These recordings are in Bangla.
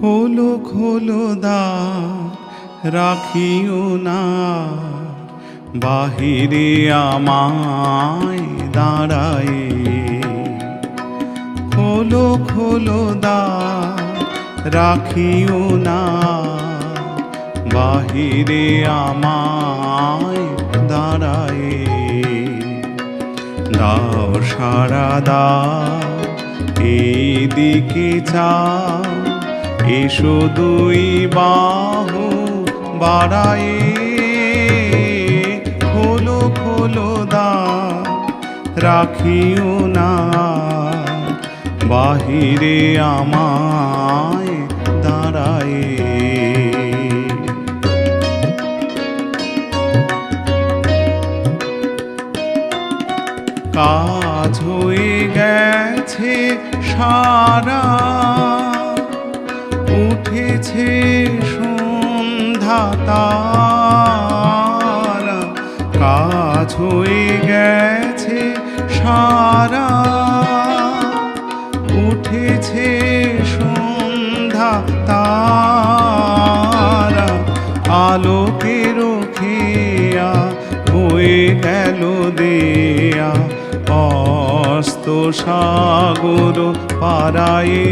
খোলো খোলো দ্বার, রাখিও না বাহিরে আমায় দাঁড়ায়। খোলো খোলো দ্বার, রাখিও না বাহিরে আমায় দাঁড়ায়। দাও সাড়া দাও, এইদিকে চাও, এসো দুই বাহু বাড়ায়ে। খোলো খোলো দ্বার, রাখিও না বাহিরে আমায় দাঁড়ায়ে। কাজ হয়ে গেছে সারা, উঠেছে সন্ধ্যা তারা। কাজ হয়ে গেছে সারা, উঠেছে সন্ধ্যা তারা। আলোকের খেয়া হয়ে গেল দেয়া, অস্ত সাগর পারায়ে।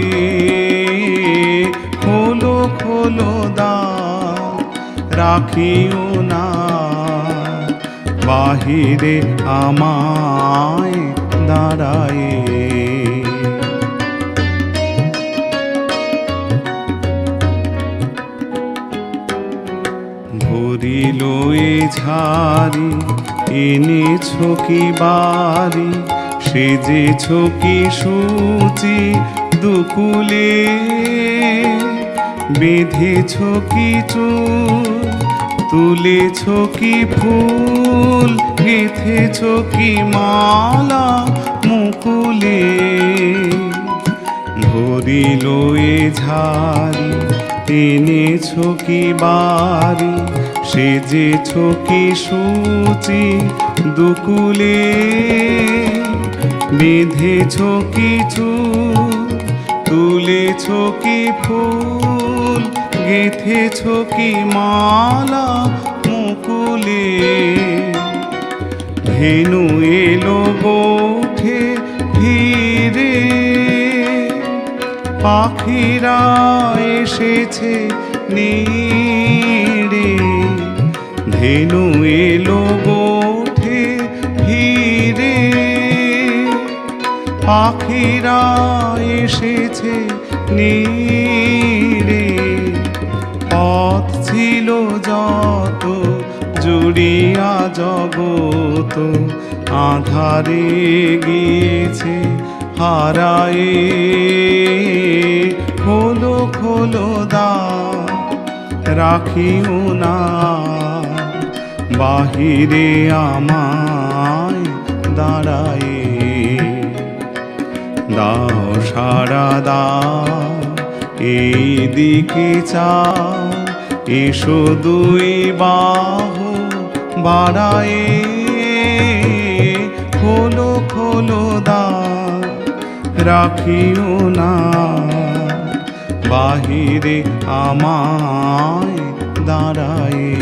খোলো খোলো দ্বার, রাখিও না বাহিরে আমায় দাঁড়ায়ে। ধরিল এ ঝাড়ি, এনেছ কি বাড়ি, সেজেছ কি সূচি দুকুলে। বেঁধেছ কি চুল, তুলেছ কি ফুল, গেঁথেছ কি মালা মুকুলে। ধরিল এ ঝাড়ি, এনেছ কি বাড়ি, সেজেছ কি সূচি দুকুলে। বেঁধেছ কি চুল, তুলেছ কি ফুল, গেঁথেছ কি মালা মুকুলে। ধেনু এলো গোঠে ফিরে, পাখিরা এসেছে নিড়ে। ধেনু এলো গোঠে ফিরে, পাখিরা এসেছে নিড়ে। পথ ছিল যত জুড়িয়া জগত, আধারে গিয়েছে হারায়ে। খোলো খোলো দ্বার, রাখিও না বাহিরে আমায় দাঁড়ায়ে। দাও সাড়া দাও, এইদিকে চাও, এসো দুই বাহু বাড়ায়ে। খোলো খোলো দ্বার, রাখিও না বাহিরে আমায় দাঁড়ায়ে।